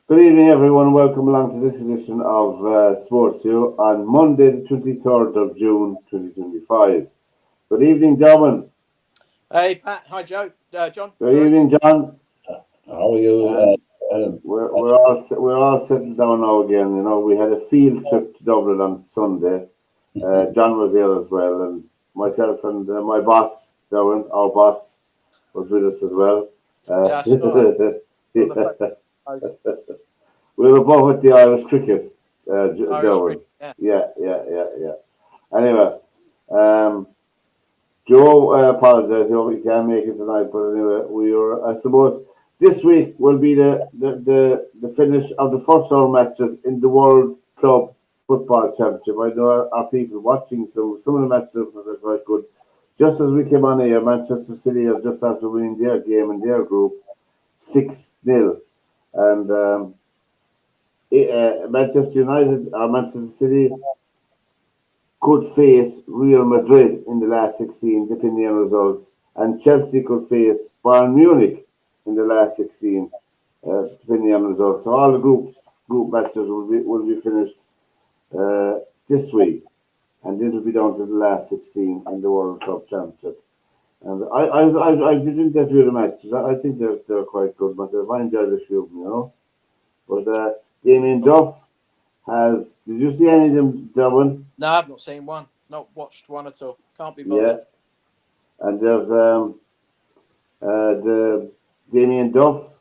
Good evening, everyone. Welcome along to this edition of SportsView on Monday, the 23rd of June, 2025. Good evening, Derwynne. Hey, Pat. Hi, Joe. John. Good Sorry. evening, John. How are you? We're all settled down now again. You know, we had a field trip to Dublin on Sunday. John was there as well, and myself and my boss, Derwynne, our boss, was with us as well. Yeah, I saw it. On the Yeah. post. We were both at the Irish cricket, Irish Derwynne. cricket. Yeah. Yeah. Anyway, um, Joe apologised. He can't make it tonight, but anyway, I suppose, this week will be the finish of the first round matches in the World Club Football Championship. I know our people watching some of the matches are quite good. Just as we came on here, Manchester City are just after winning their game in their group 6-0. And Manchester United or Manchester City could face Real Madrid in the last 16, depending on results, and Chelsea could face Bayern Munich in the last 16, depending on results. So all the group matches will be finished this week, and it'll be down to the last 16 in the World Cup Championship. And I didn't get through the matches. I think they're quite good myself. I enjoyed a few of them, you know. But Damien Duff has. Did you see any of them, Derwynne? No, I've not seen one. Not watched one at all. Can't be Yeah. bothered. And there's the Damien Duff,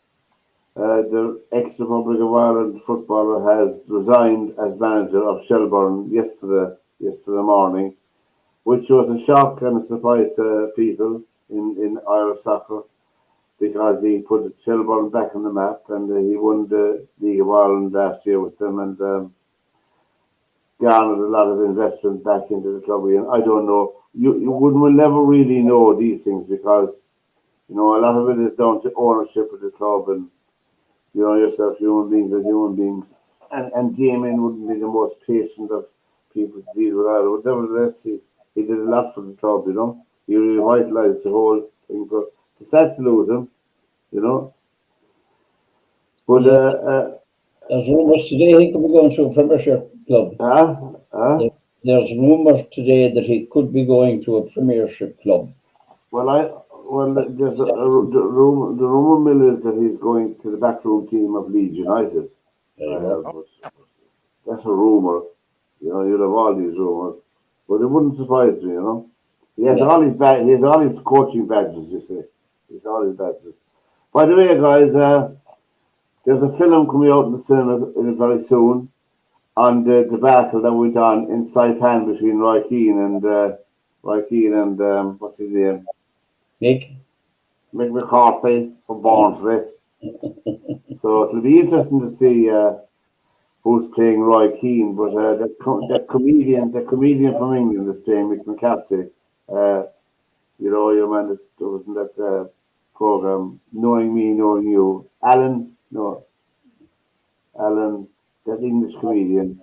the ex-Republic of Ireland footballer, has resigned as manager of Shelbourne yesterday morning, which was a shock and a surprise to people in Irish soccer, because he put Shelbourne back on the map, and he won the League of Ireland last year with them, and garnered a lot of investment back into the club again. I don't know. Will never really know these things, because a lot of it is down to ownership of the club, and yourself, human beings are human beings. And Damien wouldn't be the most patient of people to deal with either. But nevertheless, he did a lot for the club, He revitalised the whole thing. But it's sad to lose him, But There's rumours today he could be going to a Premiership club. There's rumours today that he could be going to a Premiership club. There's the rumor mill is that he's going to the backroom team of Leeds United. That's a rumor. You'll have all these rumors, but it wouldn't surprise me. He has all his he has all his coaching badges. You see, he's all his badges. By the way, guys, there's a film coming out in the cinema very soon on the debacle that went on in Saipan between Roy Keane and what's his name? Mick McCarthy from Barnsley. So it'll be interesting to see who's playing Roy Keane, but the comedian from England is playing Mick McCarthy. Your man that was in that program, Knowing Me, Knowing You. Alan, that English comedian.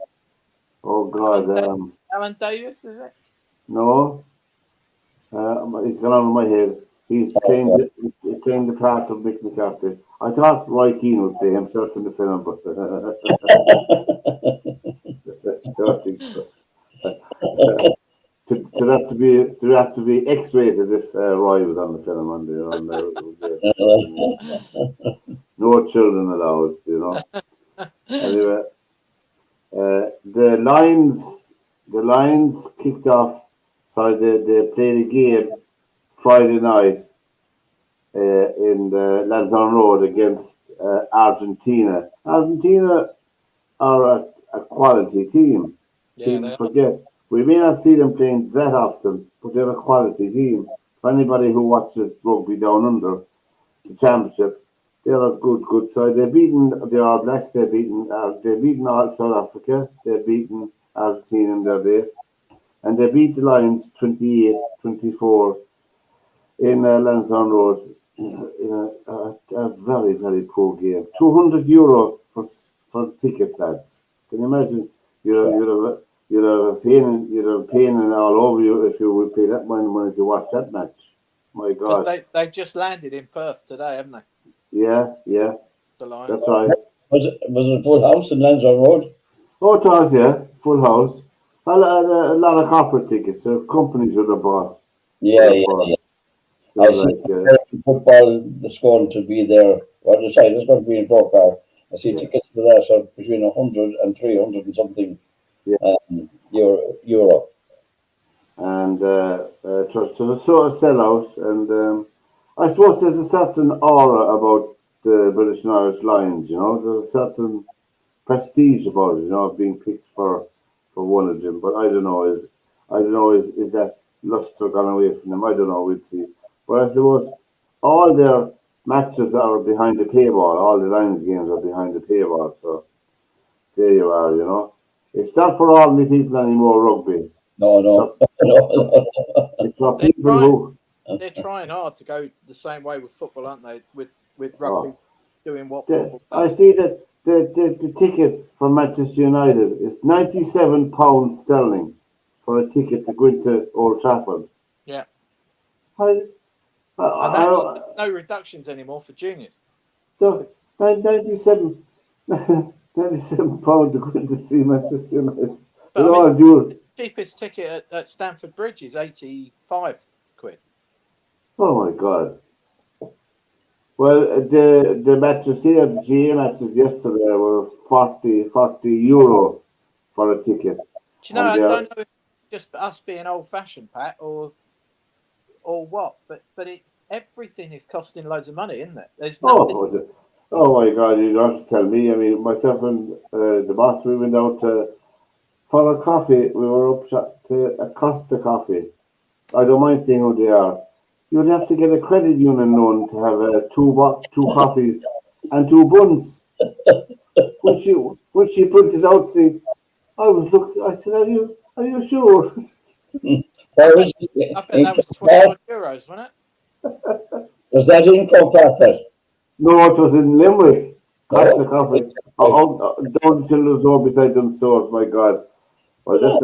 Oh God, Alan Davis, is it? No, he's gone on in my head. He's playing the part of Mick McCarthy. I thought Roy Keane would play himself in the film, but don't think so. To have to be X-rated if Roy was on the film. No children allowed. Anyway, the Lions kicked off. Sorry, they played a game Friday night in the Lansdowne Road against Argentina. Argentina are a quality team. People forget. We may not see them playing that often, but they're a quality team. For anybody who watches rugby down under the championship, they're a good side. They've beaten the All Blacks. They've beaten all South Africa. They've beaten Argentina in their day, and they beat the Lions 28-24 in Lansdowne Road in a very, very poor game. €200 for the ticket, lads. Can you imagine? You'd have a pain all over you if you would pay that money to watch that match. My God! They've just landed in Perth today, haven't they? Yeah. The Lions. That's right. Was it full house in Lansdowne Road? Oh, it was, yeah, full house. A lot of corporate tickets. Companies would have bought. Yeah, yeah. They I were see like, American football that's going to be there. Well, the side is going to be in Croke Park. I see yeah, tickets for that are between 100 and 300 and something yeah. euro. And it was a sort of sellout. And I suppose there's a certain aura about the British and Irish Lions. There's a certain prestige about it. Being picked for one of them. But I don't know is that luster gone away from them? I don't know. We'll see. But I suppose all their matches are behind the paywall. All the Lions games are behind the paywall. So there you are. It's not for ordinary people anymore, rugby. No, no, no. It's for They're people trying, who. they're trying hard to go the same way with football, aren't they? With rugby Oh, doing what football I does. see that the ticket for Manchester United is £97 sterling for a ticket to go into Old Trafford. Yeah. I, And that's I, no reductions anymore for juniors. no, 97, £97 to go in to see Manchester United. But I With mean, all due, the cheapest ticket at Stamford Bridge is 85 quid. oh my God. Well, the matches here, the GA matches yesterday were 40 euro for a ticket. Do you know, And I they're, don't know if it's just us being old fashioned, Pat, or what, but it's everything is costing loads of money, isn't it? There's nothing. oh my God, you don't have to tell me. I mean, myself and the boss, we went out for a coffee. We were up to Costa Coffee. I don't mind saying who they are. You'd have to get a credit union loan to have two coffees and two buns. When she printed out I was looking. I said, "Are you sure?" I Where bet, was it? I bet In that was Croke Park? 20 odd euros, wasn't it? Was that in Croke Park? No, it was in Limerick. Costa No. Coffee. Down the Children's Road beside them stores. My God. Well, that's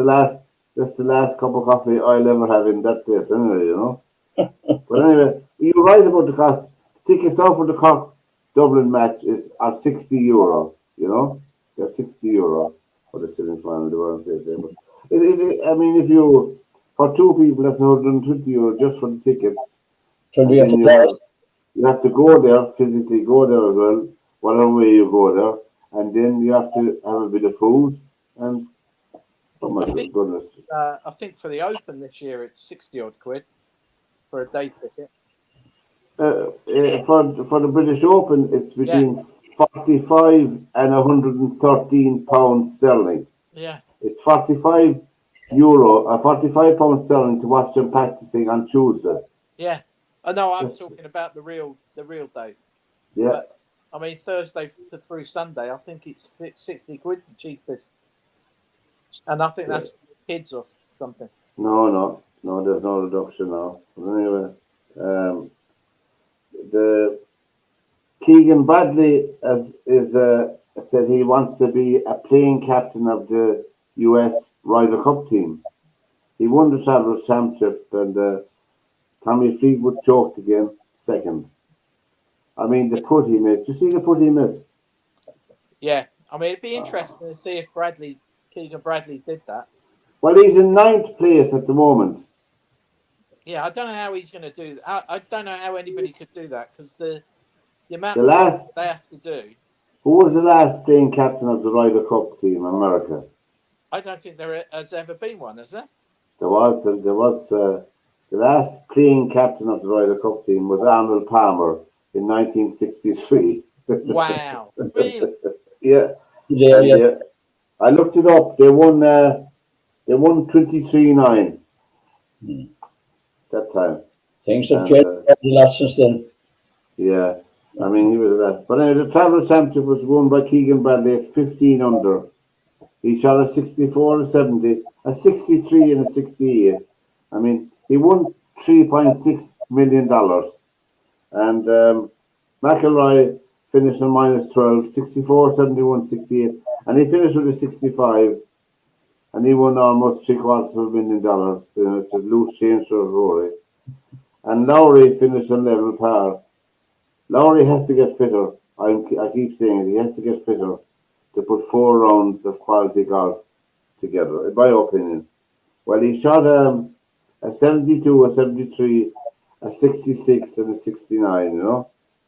the last cup of coffee I'll ever have in that place. Anyway. But anyway, you're right about the cost. The tickets out for the Cork Dublin match are €60. They're €60 for the semi-final. They weren't safe there, but I mean, if you for two people, that's €120 just for the tickets, Should and be a then full house. you have to go there physically, go there as well, whatever way you go there, and then you have to have a bit of food and oh my I think goodness. I think for the Open this year it's 60 odd quid for a day ticket. For the British Open, it's Yeah, between 45 and £113 sterling. yeah, It's €45, £45 sterling to watch them practicing on Tuesday. yeah. I know. I'm That's, talking about the real day. yeah, But I mean, Thursday through Sunday, I think it's 60 quid the cheapest, and I think yeah. that's for kids or something. No, there's no reduction now. But anyway, the Keegan Bradley said he wants to be a playing captain of the US Ryder Cup team. He won the Travelers Championship, and Tommy Fleetwood choked again, second. I mean, the putt he made. Did you see the putt he missed? Yeah, I mean, it'd be interesting to see if Keegan Bradley did that. Well, he's in ninth place at the moment. Yeah, I don't know how he's going to do that. I don't know how anybody could do that because the amount The of last, they have to do. who was the last playing captain of the Ryder Cup team, America? I don't think there has ever been one, has there? There was the last playing captain of the Ryder Cup team was Arnold Palmer in 1963. Wow, really? Yeah, Yeah, and yeah. I looked it up. They won 23-9 that time. Things have And changed a lot since then. yeah, I mean he was that. But anyway, the Travelers Championship was won by Keegan Bradley at 15 under. He shot a 64, a 70, a 63, and a 68. I mean, he won $3.6 million. And McIlroy finished on minus 12, 64, 71, 68. And he finished with a 65. And he won almost $750,000. It's a loose change for Rory. And Lowry finished on level par. Lowry has to get fitter. I keep saying it, he has to get fitter to put 4 rounds of quality golf together, in my opinion. Well, he shot a 72, a 73, a 66, and a 69,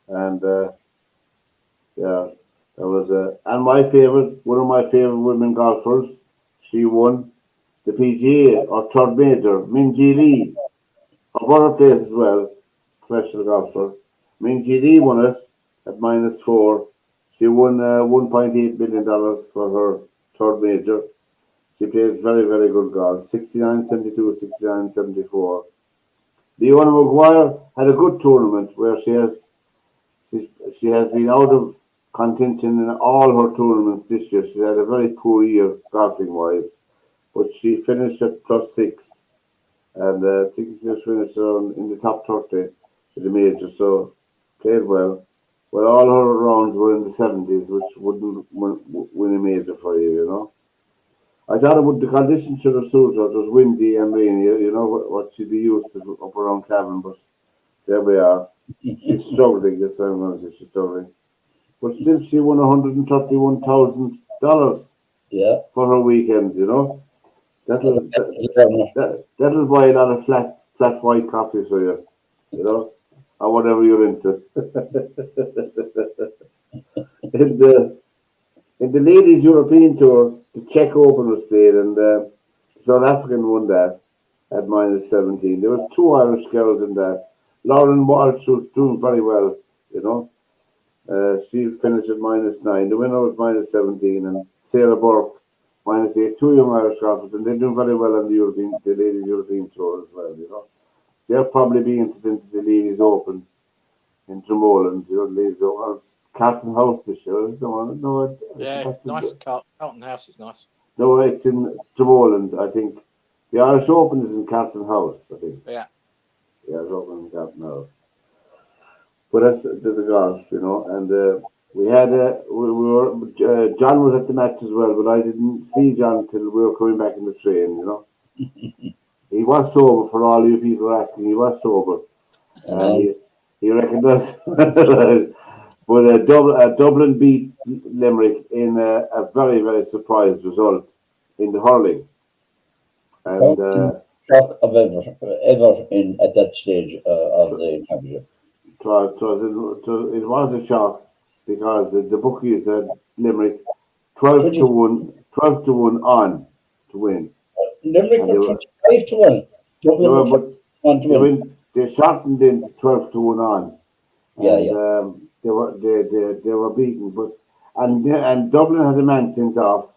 and yeah, that was and one of my favorite women golfers, she won the PGA or third major, Minjee Lee, of other place as well, professional golfer. Minjee Lee won it at -4. She won $1.8 million for her third major. She played very, very good golf, 69-72, 69-74. Leona Maguire had a good tournament where she has been out of contention in all her tournaments this year. She's had a very poor year golfing wise, but she finished at +6, and I think she just finished in the top 30 in the major, so played well. Well, all her rounds were in the 70s, which wouldn't win a major for you, I thought the conditions should have suited her. It was windy and rainy, what she'd be used to up around Cavan, but there we are. She's struggling, that's what I'm going to say, she's struggling. But still, she won $131,000 for her weekend, That'll buy a lot of flat white coffees for you, or whatever you're into. In the Ladies European Tour, the Czech Open was played, and South African won that at -17. There was 2 Irish girls in that. Lauren Walsh was doing very well, she finished at -9. The winner was -17, and Sarah Burke -8. 2 young Irish golfers, and they're doing very well on the Ladies European Tour as well. They'll probably be entered into the Ladies Open in Drummond, Ladies Open. Carlton House this year, isn't it? No, yeah, it's nice. Carlton House is nice. No, it's in Drummond, I think. The Irish Open is in Carlton House, I think. Yeah. The Irish Open in Carlton House. But that's the golf, and we had John was at the match as well, but I didn't see John until we were coming back in the train, He was sober, for all you people asking, he was sober. He reckoned us. But Dublin beat Limerick in a very, very surprise result in the hurling. And shock of ever in at that stage of the championship. It was a shock because the bookies had Limerick 12-1 on to win. Limerick were 25-1. Dublin to win. They shortened into 12-1 on. And, they were beaten, and Dublin had a man sent off.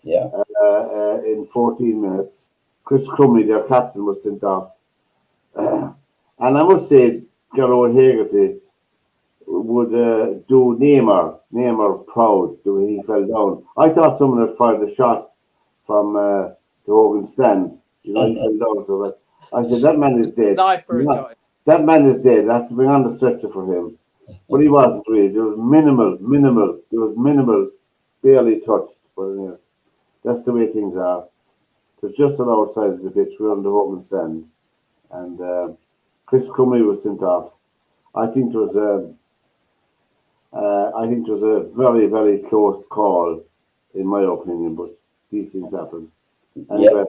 In 14 minutes. Chris Crumley, their captain, was sent off. And I must say, Gerard Hegarty would do Neymar proud the way he fell down. I thought someone had fired a shot from the Hogan stand. He fell down. So that I said, that man is dead. That man is dead. I have to bring on the stretcher for him. But he wasn't really. There was minimal, barely touched. But anyway, that's the way things are. It was just on the outside of the pitch. We were on the Hogan stand. And Chris Crumley was sent off. I think it was a very, very close call, in my opinion, but these things happen. Anyway,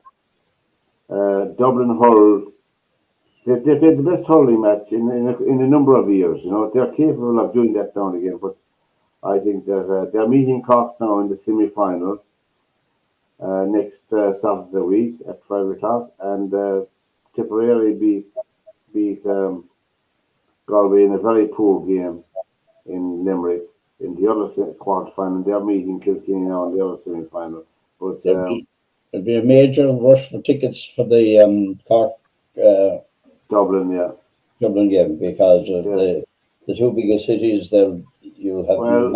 Dublin hurled. They played the best hurling match in a number of years. They're capable of doing that now and again, but I think that they're meeting Cork now in the semi-final next Saturday week at 5 o'clock, and Tipperary beat Galway in a very poor game in Limerick in the other quarter-final. They're meeting Kilkenny now in the other semi-final. But there'll be a major rush for tickets for the Cork Dublin, yeah. Dublin game, because of the two biggest cities there. You have. Well,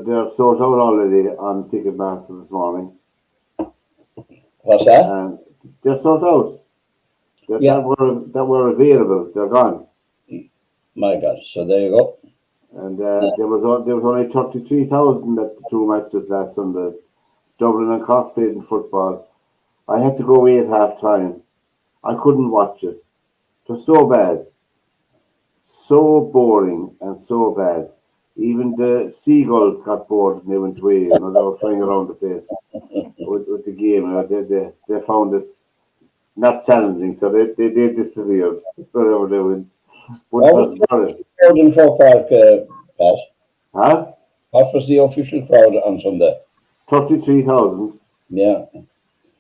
they're sold out already on Ticketmaster this morning. What's that? They're sold out. That were available. They're gone. My God! So there you go. And there was only 33,000 at the 2 matches last Sunday. Dublin and Cork played in football. I had to go away at half time. I couldn't watch it. It was so bad. so boring and so bad. Even the seagulls got bored and they went away. They were flying around the place with the game. They found it not challenging, so they disappeared wherever they went. But it was boring. Crowd in Croke Park, Pat? Huh? What was the official crowd on Sunday? 33,000. Yeah.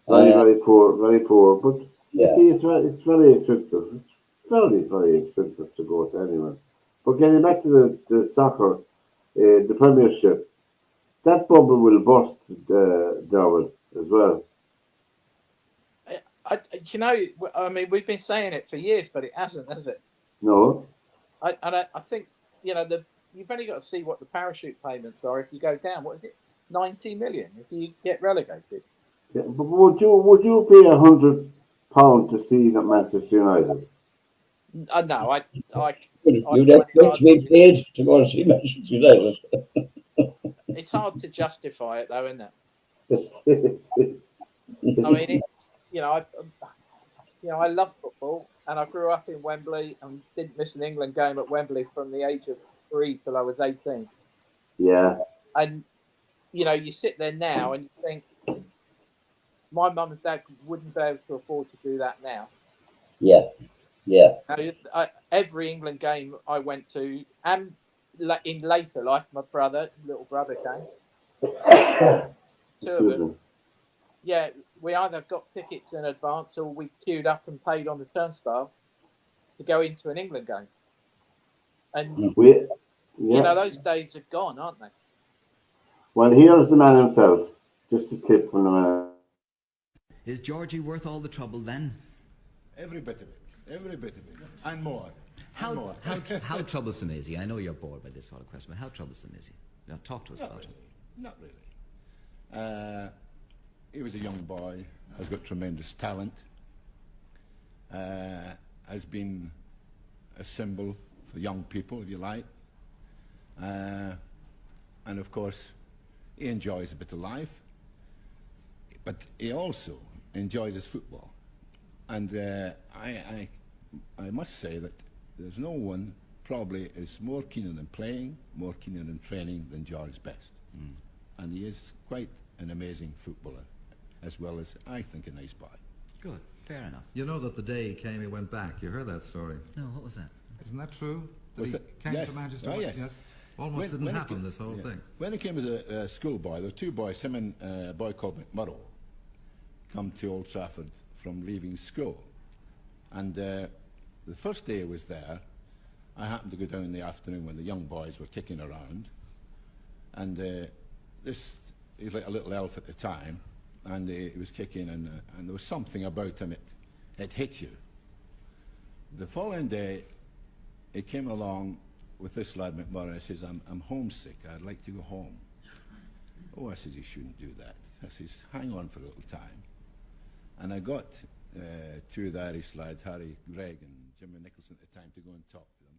Very poor, very poor. But you Yeah. see, it's very expensive. It's very, very expensive to go to anyone. But getting back to the soccer, the Premiership, that bubble will burst, Derwynne, as well. I mean, we've been saying it for years, but it hasn't, has it? No. I think you've only got to see what the parachute payments are if you go down. What is it, 90 million if you get relegated? Yeah, but would you pay £100 to see that Manchester United? No, You'd have to be paid to go and see Manchester United. It's hard to justify it, though, isn't it? I mean, I love football, and I grew up in Wembley and didn't miss an England game at Wembley from the age of 3 till I was 18. Yeah. And you sit there now and you think, my mum and dad wouldn't be able to afford to do that now. Yeah. Every England game I went to, and in later life, my little brother came. Two of them. Yeah, we either got tickets in advance or we queued up and paid on the turnstile to go into an England game. And those days are gone, aren't they? Well, here's the man himself. Just a tip from the man. Is Georgie worth all the trouble then? Every bit of it. Every bit of it. And more. How troublesome is he? I know you're bored by this sort of question, but how troublesome is he? Now, talk to us about him. Not really. He was a young boy, has got tremendous talent, has been a symbol for young people, if you like. And of course, he enjoys a bit of life, but he also enjoys his football. And I must say that there's no one probably is more keen on playing, more keen on training than George Best. Mm. And he is quite an amazing footballer, as well as, I think, a nice boy. Good, fair enough. You know that the day he came, he went back. You heard that story? No, what was that? Isn't that true? He came yes. to Manchester? Oh, yes. Almost didn't happen, this whole thing. When he came as a schoolboy, there were two boys, him and a boy called McMurrow, come to Old Trafford from leaving school. And the first day I was there, I happened to go down in the afternoon when the young boys were kicking around. And he was like a little elf at the time, and he was kicking, and there was something about him, it hit you. The following day, he came along with this lad McMurray, and he says, I'm homesick, I'd like to go home. Oh, I says, you shouldn't do that. I says, hang on for a little time. And I got two of the Irish lads, Harry Gregg and Jimmy Nicholson at the time, to go and talk to them.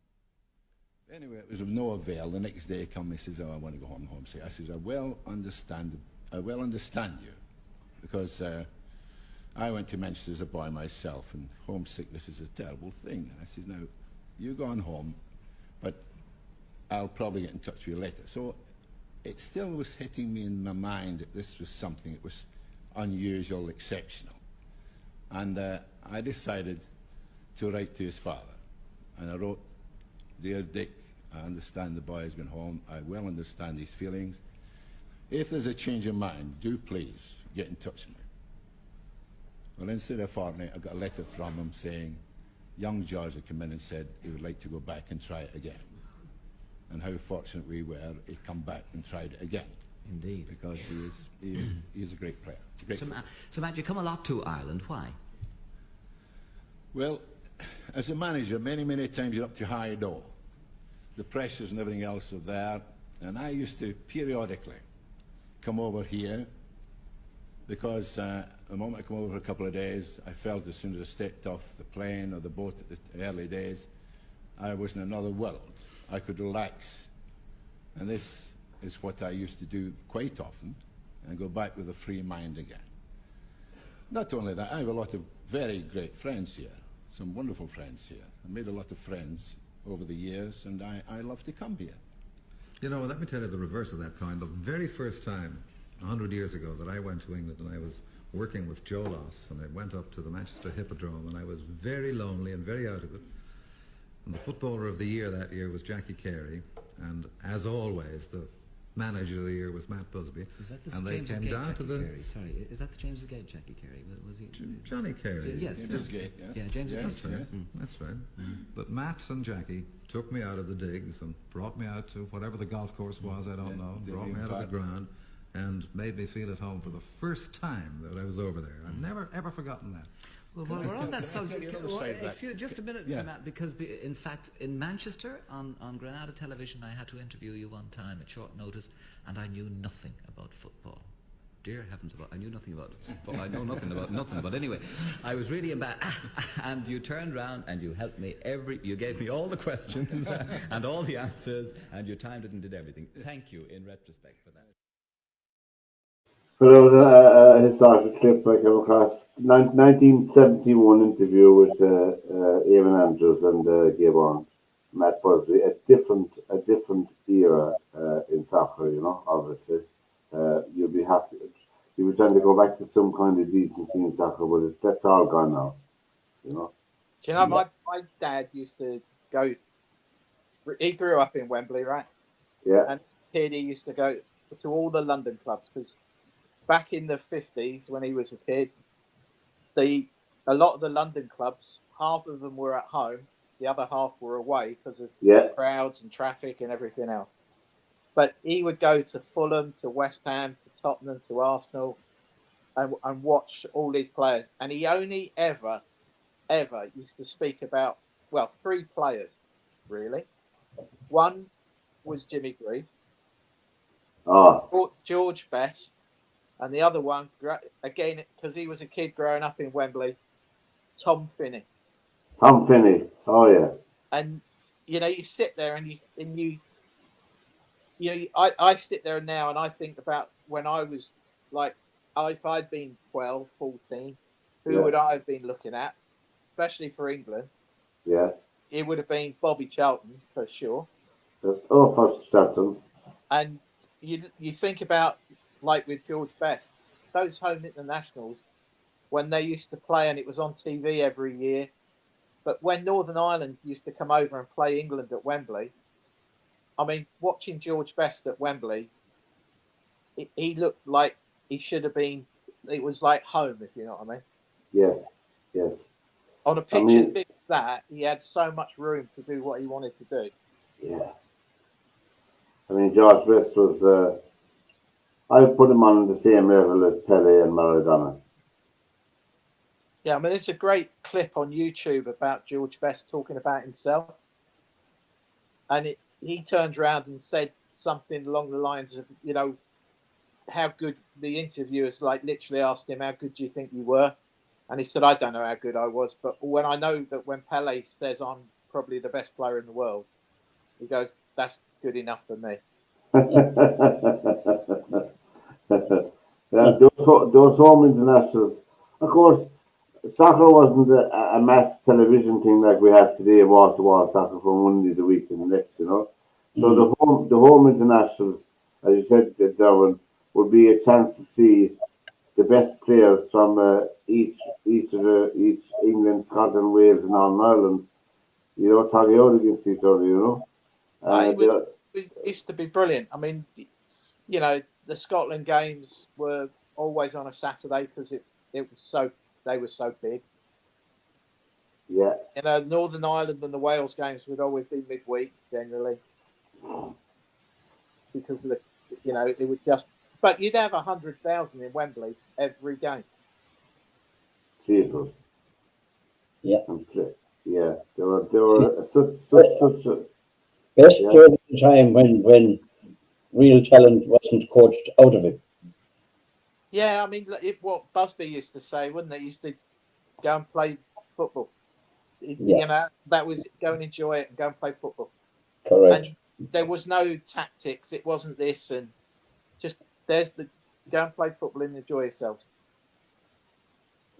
Anyway, it was of no avail. The next day he come, he says, oh, I want to go home homesick. I says, I well understand you, because I went to Manchester as a boy myself, and homesickness is a terrible thing. And I says, now, you go on home, but I'll probably get in touch with you later. So it still was hitting me in my mind that this was something that was unusual, exceptional. And I decided to write to his father. And I wrote, Dear Dick, I understand the boy has gone home. I well understand his feelings. If there's a change of mind, do please get in touch with me. Well, instead of a fortnight, I got a letter from him saying, young George had come in and said he would like to go back and try it again. And how fortunate we were, he'd come back and tried it again. Indeed. Because he is a great player. So Matt, you come a lot to Ireland. Why? Well, as a manager, many times you're up to high door. The pressures and everything else are there. And I used to periodically come over here because the moment I come over for a couple of days, I felt as soon as I stepped off the plane or the boat at the early days, I was in another world. I could relax. And this is what I used to do quite often, and go back with a free mind again. Not only that, I have a lot of very great friends here, some wonderful friends here. I made a lot of friends over the years, and I love to come here. You know, let me tell you the reverse of that coin. The very first time, 100 years ago, that I went to England, and I was working with Joe Loss, and I went up to the Manchester Hippodrome, and I was very lonely and very out of it. And the footballer of the year that year was Jackie Carey, and as always, the manager of the year was Matt Busby. Is that the and James they came Gate down Jackie to the Carey? Sorry, is that the James Gate Jackie Carey? Was he? Johnny Carey. Yes, James Gate, yes. Yeah, James Gate. That's right. That's right. But Matt and Jackie took me out of the digs and brought me out to whatever the golf course was, I don't know, brought me out of the ground and made me feel at home for the first time that I was over there. I've never, ever forgotten that. Well, while we're on that Can I tell you subject, another side of that? excuse just a minute, Yeah. Matt, because in fact, in Manchester, on Granada Television, I had to interview you one time at short notice, and I knew nothing about football. Dear heavens, I knew nothing about football. I know nothing about nothing. But anyway, I was really embarrassed. And you turned round and you helped me you gave me all the questions and all the answers, and you timed it and did everything. Thank you in retrospect for that. But there was a historical clip I came across, 1971 interview with Eamon Andrews and Gabon, Matt Busby, a different era in soccer, you know, obviously. You'll be happy. You were trying to go back to some kind of decency in soccer, but that's all gone now, you know. Do you know, my dad used to go, he grew up in Wembley, right? Yeah. And he used to go to all the London clubs, because back in the 50s, when he was a kid, a lot of the London clubs, half of them were at home, the other half were away because of crowds and traffic and everything else. But he would go to Fulham, to West Ham, to Tottenham, to Arsenal, and watch all these players. And he only ever used to speak about, well, 3 players, really. One was Jimmy Greaves, George Best, and the other one, again, because he was a kid growing up in Wembley, Tom Finney. Tom Finney, oh yeah. And, you know, you sit there and I sit there now and I think about when I was like, if I'd been 12, 14, who would I have been looking at, especially for England? Yeah. It would have been Bobby Charlton, for sure. For certain. And you think about, like with George Best, those home internationals, when they used to play and it was on TV every year, but when Northern Ireland used to come over and play England at Wembley, I mean, watching George Best at Wembley, he looked like he should have been, it was like home, if you know what I mean. Yes, yes. On a pitch as big as that, he had so much room to do what he wanted to do. Yeah. I mean, George Best was, I put him on the same level as Pele and Maradona. Yeah, I mean, there's a great clip on YouTube about George Best talking about himself. And he turned around and said something along the lines of, you know, how good, the interviewers like literally asked him, how good do you think you were? And he said, I don't know how good I was, but when I know that when Pele says I'm probably the best player in the world, he goes, that's good enough for me. Those home internationals, of course, soccer wasn't a mass television thing like we have today, wall-to-wall soccer from one day of the week to the next, you know. So the home internationals, as you said, Derwynne, would be a chance to see the best players from each England, Scotland, Wales, and Northern Ireland, you know, talking out against each other, you know. It used to be brilliant. I mean, you know, the Scotland games were always on a Saturday because they were so big. Yeah. You know, Northern Ireland and the Wales games would always be midweek generally because of it would just. But you'd have 100,000 in Wembley every game. Jesus. Yeah. Yeah. They were such a best during the time when real talent wasn't coached out of it. Yeah, I mean, what Busby used to say, wouldn't it? He used to go and play football. You know, that was go and enjoy it and go and play football. Correct. And there was no tactics. It wasn't this and just there's the go and play football and enjoy yourself.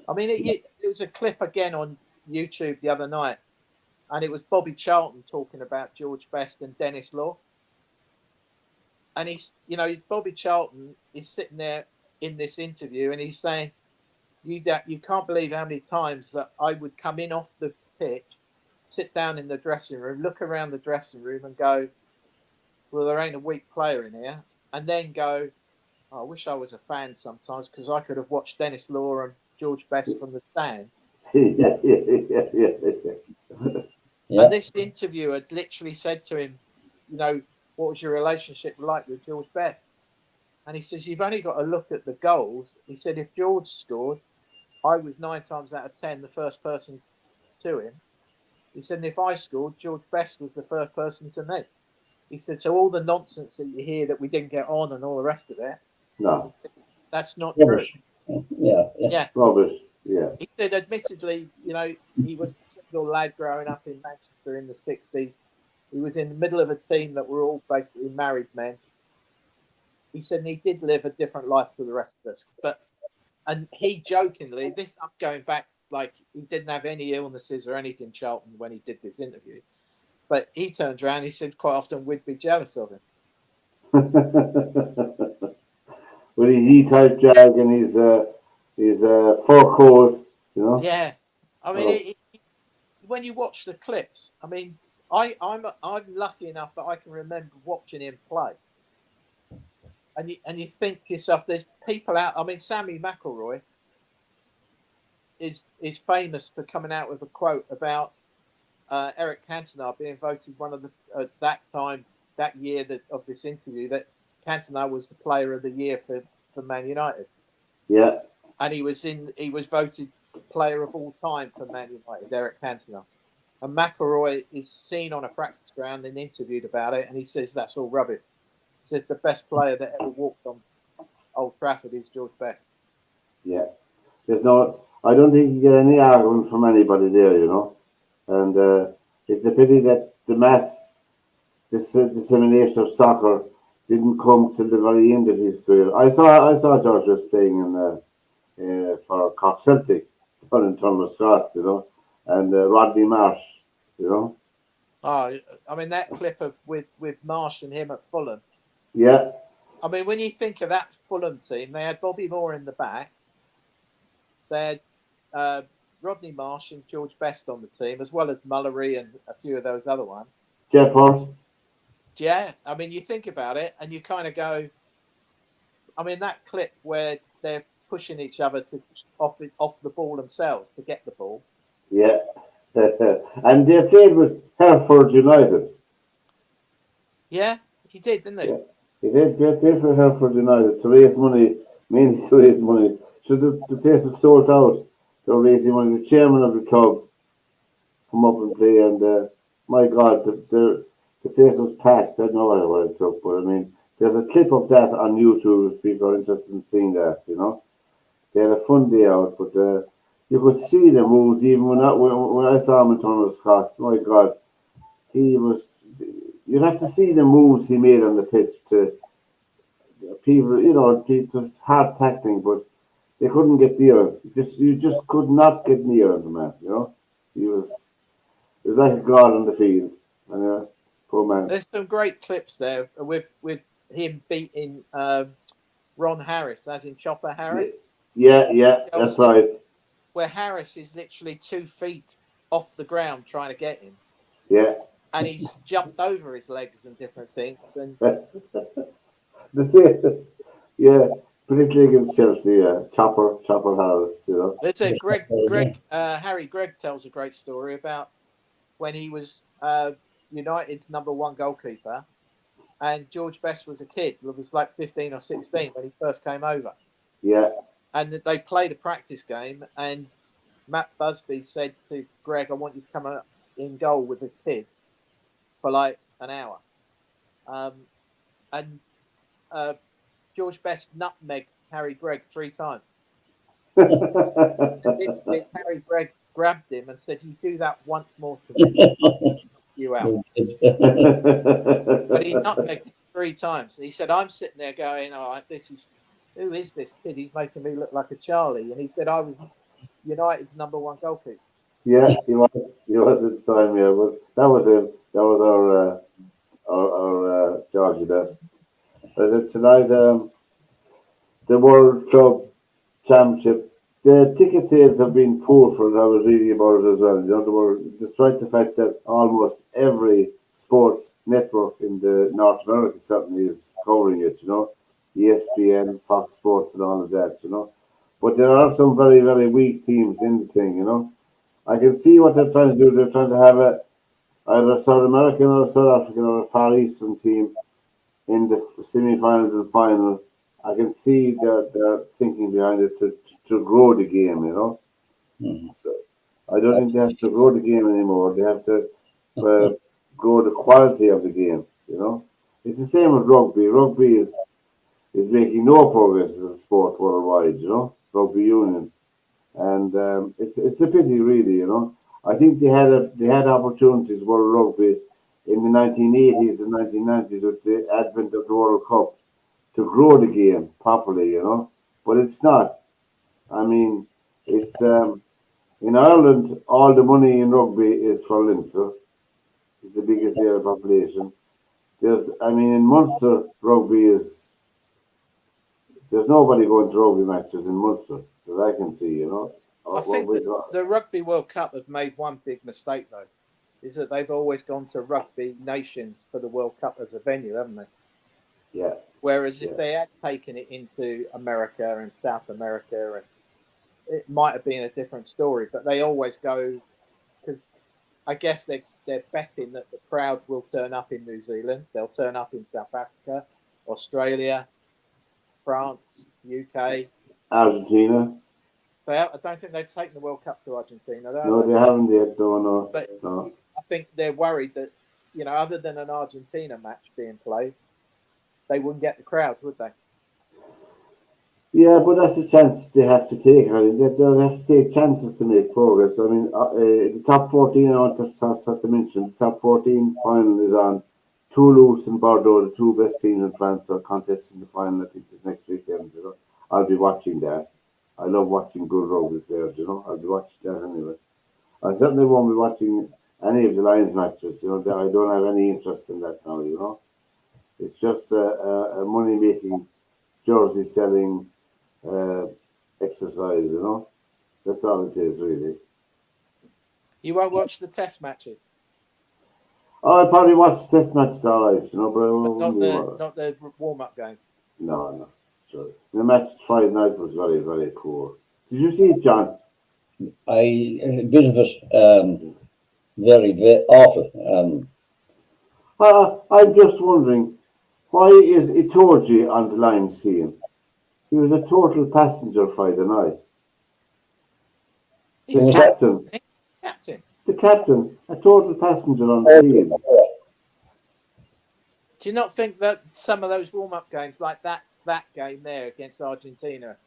I mean, it was a clip again on YouTube the other night and it was Bobby Charlton talking about George Best and Dennis Law. And he's, Bobby Charlton is sitting there in this interview, and he's saying, you can't believe how many times that I would come in off the pitch, sit down in the dressing room, look around the dressing room and go, well, there ain't a weak player in here. And then go, I wish I was a fan sometimes because I could have watched Dennis Law and George Best from the stand. Yeah. And this interviewer had literally said to him, what was your relationship like with George Best? And he says, you've only got to look at the goals. He said, if George scored, I was 9 times out of 10 the first person to him. He said, and if I scored, George Best was the first person to me. He said, so all the nonsense that you hear that we didn't get on and all the rest of it, no, that's not rubbish. true. Yeah. Rubbish. Yeah. He said, admittedly, he was a single lad growing up in Manchester in the 60s. He was in the middle of a team that were all basically married men. He said, and he did live a different life to the rest of us. And he jokingly, I'm going back, like he didn't have any illnesses or anything, Charlton, when he did this interview. But he turned around, he said quite often we'd be jealous of him. With his E-type jag and his fur coat, Yeah. I mean, when you watch the clips, I mean, I'm lucky enough that I can remember watching him play. And you think to yourself, there's people out. I mean, Sammy McIlroy is famous for coming out with a quote about Eric Cantona being voted one of the that year of this interview that Cantona was the player of the year for Man United. Yeah. And he was voted player of all time for Man United, Eric Cantona. And McIlroy is seen on a practice ground and interviewed about it, and he says that's all rubbish. He says the best player that ever walked on Old Trafford is George Best. Yeah. I don't think you get any argument from anybody there, And it's a pity that the mass dissemination of soccer didn't come till the very end of his career. I saw George Best playing for Cork Celtic down in Thomas Cross, and Rodney Marsh, Oh, I mean that clip of with Marsh and him at Fulham. Yeah. I mean, when you think of that Fulham team, they had Bobby Moore in the back. They had Rodney Marsh and George Best on the team, as well as Mullery and a few of those other ones. Jeff Hurst. Yeah, I mean, you think about it, and you kind of go. I mean, that clip where they're pushing each other to off the ball themselves to get the ball. Yeah, and they played with Hereford United. Yeah, he did, didn't he? Yeah. He did. They played for Hereford United to raise money, mainly to raise money. So the place is sold out. They're raising money. The chairman of the club come up and play, and my God, the place was packed. I don't know what it took, but I mean, there's a clip of that on YouTube if people are interested in seeing that. They had a fun day out, but you could see the moves even when I saw him in Thomas Cross. My God, he was. You'd have to see the moves he made on the pitch to people. Just hard tackling, but they couldn't get near him. You just could not get near him, man. He was like a god on the field. And poor man. There's some great clips there with him beating Ron Harris, as in Chopper Harris. Yeah, that's right. Where Harris is literally 2 feet off the ground trying to get him. Yeah. And he's jumped over his legs and different things. And the same, yeah, particularly against Chelsea, Chopper Harris, It's a Harry Gregg tells a great story about when he was United's #1 goalkeeper, and George Best was a kid. He was like 15 or 16 when he first came over. Yeah. And they played a practice game, and Matt Busby said to Greg, I want you to come up in goal with the kids for like an hour. And George Best nutmegged Harry Gregg 3 times. Harry Gregg grabbed him and said, you do that once more to me, you out. But he nutmegged him 3 times. And he said, I'm sitting there going, who is this kid? He's making me look like a Charlie. And he said, I was United's #1 goalkeeper. Yeah, he was. He was at the time. Yeah, but that was him. That was our Georgie Best. Is it tonight? The World Club Championship. The ticket sales have been poor for it. I was reading about it as well. You know, despite the fact that almost every sports network in the North America certainly is covering it. You know, ESPN, Fox Sports, and all of that. You know, but there are some very very weak teams in the thing. You know, I can see what they're trying to do. They're trying to have either a South American or a South African or a Far Eastern team in the semi-finals and final. I can see their thinking behind it to grow the game, you know. Mhm. So I don't think they have to grow the game anymore. They have to uh, grow the quality of the game, you know. It's the same with rugby. Rugby is making no progress as a sport worldwide, you know. Rugby union, and it's a pity, really, you know. I think they had opportunities World Rugby in the 1980s and 1990s with the advent of the World Cup to grow the game properly, you know. But it's not. I mean, it's in Ireland. All the money in rugby is for Leinster. It's the biggest area population. I mean, in Munster, rugby is there's nobody going to rugby matches in Munster that I can see, you know. I think that Well, the Rugby World Cup have made one big mistake though, is that they've always gone to rugby nations for the World Cup as a venue, haven't they? yeah, Whereas if yeah. they had taken it into America and South America, and it might have been a different story. But they always go because I guess they're betting that the crowds will turn up in New Zealand, they'll turn up in South Africa, Australia, France, UK. Argentina. I don't think they've taken the World Cup to Argentina, No, have they they? haven't yet. No, no, But no. I think they're worried that, other than an Argentina match being played, they wouldn't get the crowds, would they? Yeah, but that's a chance they have to take. I mean, they'll have to take chances to make progress. I mean, the top 14, I want to mention, the top 14 final is on. Toulouse and Bordeaux, the two best teams in France, are contesting the final, I think, this next weekend. You know, I'll be watching that. I love watching good rugby players, you know. I'll be watching that anyway. I certainly won't be watching any of the Lions matches, you know. I don't have any interest in that now, you know. It's just a money making, jersey selling uh, exercise, you know. That's all it is, really. You won't watch the Test matches, Oh, I probably watched the test matches, all right, you know, but I but wouldn't be not the warm up game. no, no. Sure. The match Friday night was very, very poor. Did you see it, John? A bit of it, very, very awful. I'm just wondering, why is Itoji on the Lions team? He was a total passenger Friday night. He's The Who was that? captain, captain. the captain, a total passenger on the field. Do you not think that some of those warm up games, like that game there against Argentina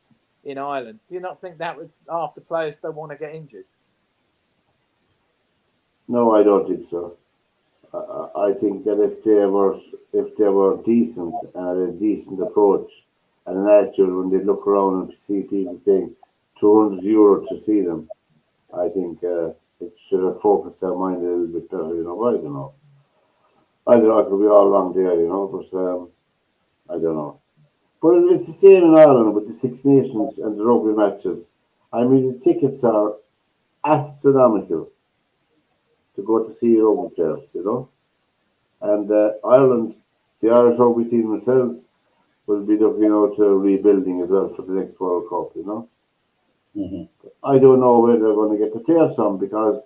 in Ireland, do you not think that was half the players don't want to get injured? No, I don't think so. I think that if they were decent and had a decent approach and an attitude when they look around and see people paying €200 to see them, I think it should have focused their mind a little bit better. You know, I don't know. I don't know. I could be all wrong there, you know, but I don't know. But it's the same in Ireland with the Six Nations and the rugby matches. I mean, the tickets are astronomical to go to see rugby players, you know. And Ireland, the Irish rugby team themselves, will be looking out to rebuilding as well for the next World Cup, you know. Mm-hmm. I don't know where they're going to get the players from because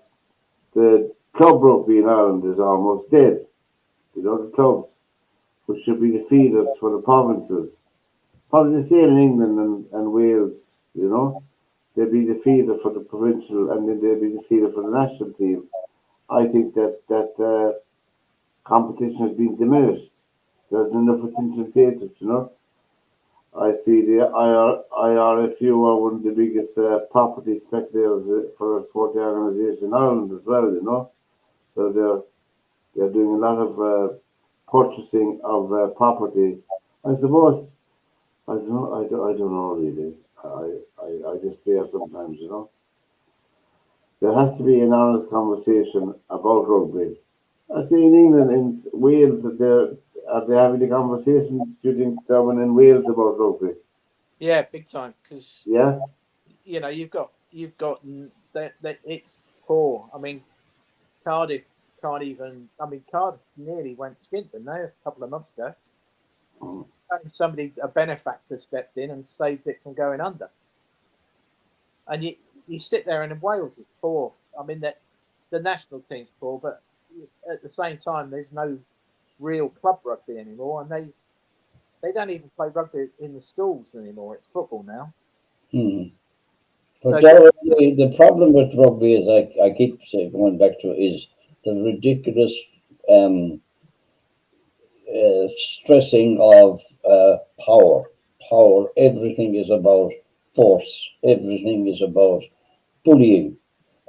the club rugby in Ireland is almost dead. You know, the clubs, which should be the feeders for the provinces. Probably the same in England and Wales, you know. They'd be the feeder for the provincial and then they'd be the feeder for the national team. I think that competition has been diminished. There's not enough attention paid to it, you know. I see the IRFU are one of the biggest property speculators for a sporting organisation in Ireland as well, you know. So they're doing a lot of purchasing of property. I suppose I don't know really. I despair sometimes, you know. there has to be an honest conversation about rugby. I see in England, in Wales, are they having a conversation, do you think, Derwynne, in Wales about rugby? Yeah, big time. Because Yeah? you've got that it's poor. I mean, Cardiff can't even. I mean, Cardiff nearly went skint, didn't they, a couple of months ago? Mm. A benefactor, stepped in and saved it from going under. And you sit there, and in Wales is poor. I mean, the national team's poor, but at the same time, there's no real club rugby anymore, and they don't even play rugby in the schools anymore. It's football now. But So the problem with rugby is, I keep saying, going back to, is the ridiculous stressing of power. Power. Everything is about force. Everything is about bullying.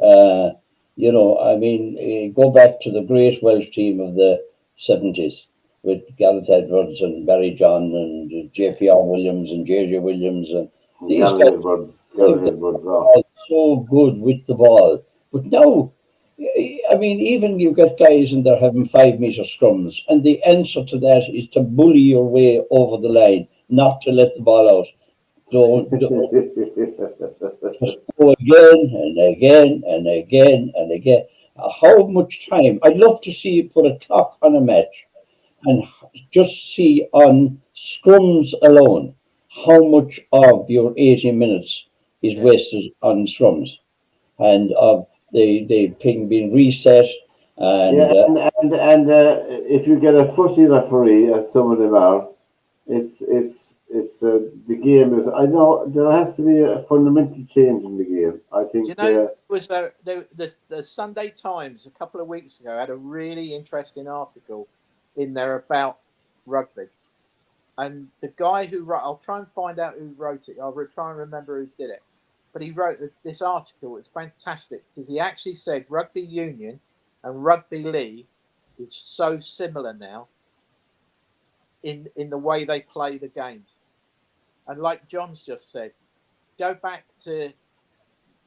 I mean, go back to the great Welsh team of the 70s with Gareth Edwards and Barry John and J.P.R. Williams and J.J. Williams, and these Gary guys Edwards, are so good with the ball. But now, I mean, even you get guys and they're having 5 meter scrums, and the answer to that is to bully your way over the line, not to let the ball out. Don't just go again and again and again and again. How much time? I'd love to see you put a clock on a match and just see on scrums alone how much of your 80 minutes is wasted on scrums, and of the ping being reset. And Yeah, and if you get a fussy referee, as some of them are, it's the game is. I know there has to be a fundamental change in the game. I think. it was the Sunday Times a couple of weeks ago had a really interesting article in there about rugby, and the guy who wrote, I'll try and find out who wrote it. I'll try and remember who did it, but he wrote this article. It's fantastic because he actually said rugby union and rugby league is so similar now in the way they play the games, and like John's just said, go back to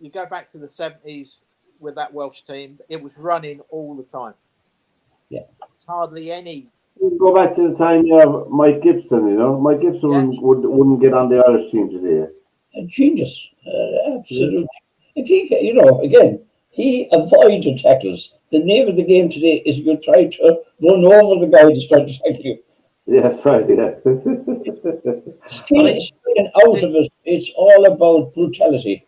the 70s with that Welsh team. It was running all the time. Yeah, it's hardly any. Go back to the time you have Mike Gibson. Mike Gibson wouldn't get on the Irish team today. A genius, absolutely. If he, again, he avoided tackles. The name of the game today is you try to run over the guy that's trying to tackle you. Yes, right. Yeah. Staying out of it, it's all about brutality.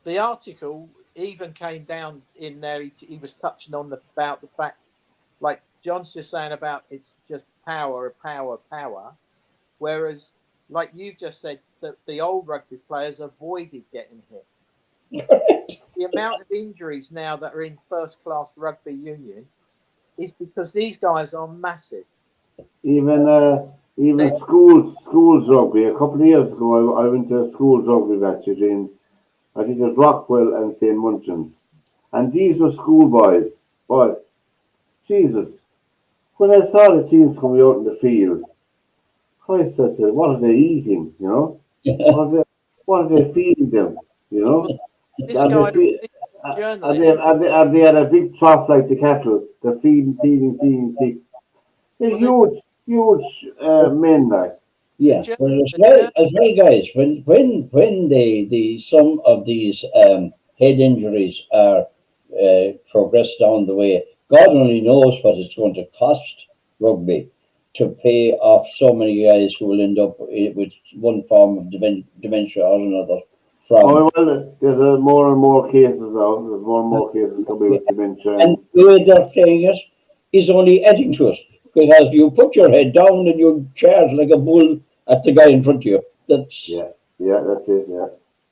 The article even came down in there. He was touching on about the fact, like John's just saying about it's just power, whereas, like you just said, that the old rugby players avoided getting hit. The amount of injuries now that are in first class rugby union is because these guys are massive. Even schools rugby. A couple of years ago, I went to a schools rugby match in, I think it was Rockwell and St. Munchin's, and these were schoolboys. Boy, Jesus! When I saw the teams coming out in the field, I said, "What are they eating? What are they feeding them? This guy, and they had a big trough like the cattle. They're feeding. They're huge men, like. Yeah, but as well, guys, when some of these head injuries are progress down the way, God only knows what it's going to cost rugby to pay off so many guys who will end up with one form of dementia or another. There's more and more cases now. There's more and more cases coming with dementia. And the way they're playing it is only adding to it. Because you put your head down and you charge like a bull at the guy in front of you. That's it. Yeah.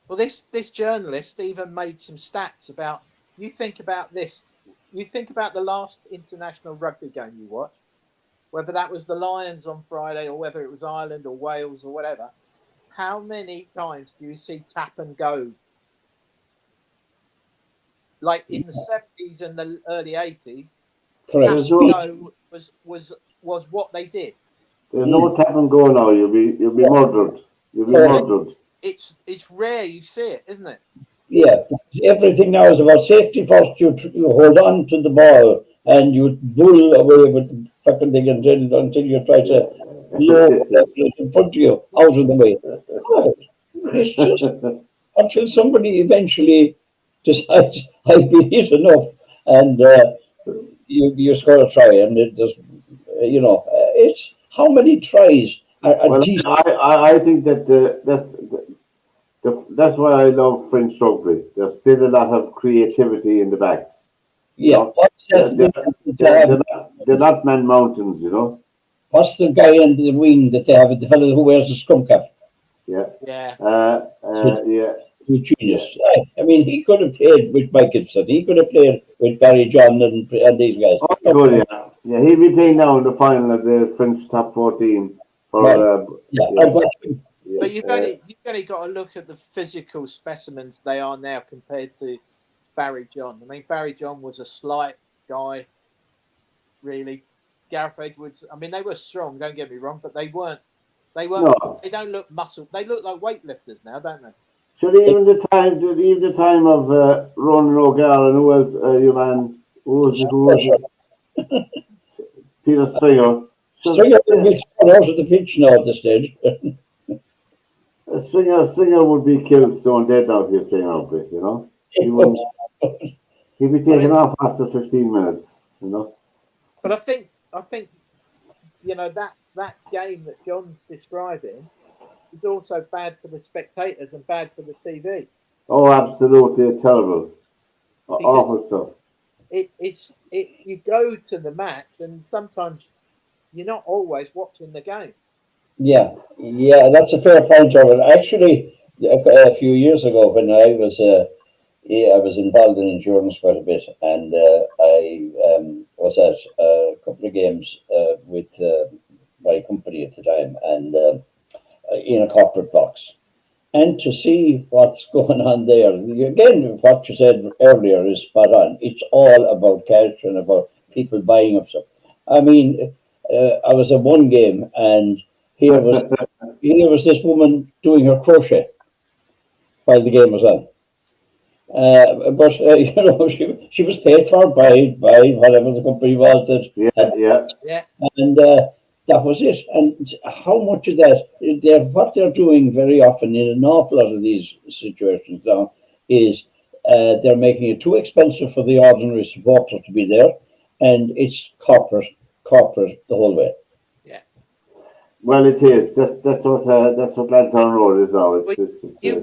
Well, this journalist even made some stats about. You think about this. You think about the last international rugby game you watched, whether that was the Lions on Friday or whether it was Ireland or Wales or whatever. How many times do you see tap and go? Like in the 70s and the early 80s, correct. Tap and go was what they did. There's no tap and go now. You'll be murdered. You'll be murdered. It's rare you see it, isn't it? Yeah, everything now is about safety first. You hold on to the ball and you bull away with the fucking thing until you try to lower it in front of you, out of the way. God, it's just until somebody eventually decides I've been hit enough, and you score a try, and it just it's how many tries are Well, decent. I think that that's why I love French rugby. There's still a lot of creativity in the backs. You Yeah, know, they're not man mountains. You know. what's the guy in the wing that they have? The fellow who wears the scrum cap. Yeah. Yeah. Yeah. Genius. I mean, he could have played with Mike Gibson. He could have played with Barry John and these guys. Oh, good, yeah. Yeah, he'll be playing now in the final of the French top 14 for. Right. Yeah, Yeah. I've got him. But you've only got to look at the physical specimens they are now compared to Barry John. I mean, Barry John was a slight guy, really. Gareth Edwards. I mean, they were strong. Don't get me wrong, but they weren't. No. They don't look muscle. They look like weightlifters now, don't they? So even the time of Ronan O'Gara and who else? Your man, who was it? Peter Stringer. So, Stringer will be thrown out of the pitch now at this stage. Stringer would be killed stone dead now if he was playing rugby. You know, he wouldn't. He'd be taken off after 15 minutes. You know. But I think that game that John's describing is also bad for the spectators and bad for the TV. Oh, absolutely terrible, awful stuff. You go to the match and sometimes you're not always watching the game. Yeah, that's a fair point, Derwynne. Actually, a few years ago when I was involved in endurance quite a bit, and I was at a couple of games with my company at the time, and in a corporate box. And to see what's going on there, again, what you said earlier is spot on. It's all about character and about people buying up stuff. I mean, I was at one game, and here was this woman doing her crochet while the game was on. But she was paid for by whatever the company was that. Yeah. And that was it. And how much of that, what they're doing very often in an awful lot of these situations now is they're making it too expensive for the ordinary supporter to be there, and it's corporate the whole way. Yeah. Well, it is. That's what Lansdowne Road is now. You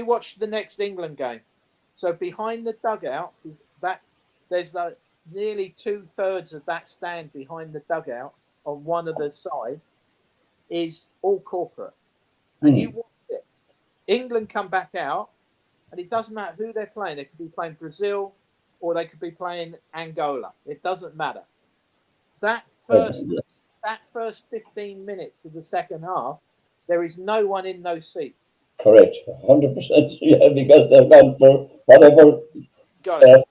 watch the next England game. So behind the dugouts there's like nearly 2/3 of that stand behind the dugouts on one of the sides is all corporate. And you watch it. England come back out, and it doesn't matter who they're playing. They could be playing Brazil or they could be playing Angola. It doesn't matter. That first 15 minutes of the second half, there is no one in those seats. Correct, 100%. Yeah, because they've gone for whatever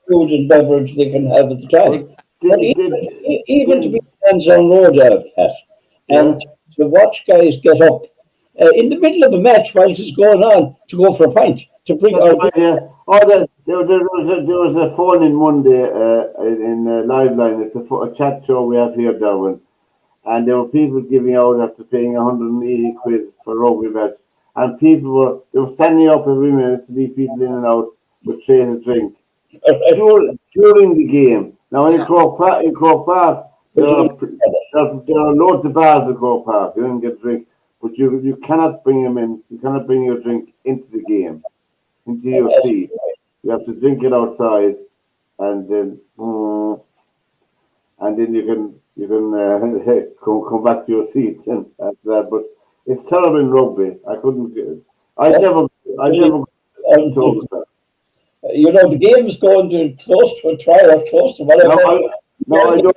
food and beverage they can have at the time. Even to be hands on road out at, and to watch guys get up in the middle of a match while it's going on to go for a pint to bring. There was a phone in Monday in Live Line. It's a chat show we have here, Derwynne, and there were people giving out after paying 180 quid for a rugby match. And people were standing up every minute to leave people in and out with trays of drink during the game. Now in Croke Park, there are loads of bars in Croke Park. You don't get drink, but you cannot bring them in. You cannot bring your drink into the game, into your seat. You have to drink it outside, and then you can come back to your seat and after that. But it's terrible in rugby. I never told that. You know, the game's going to close to a try or close to whatever. I don't.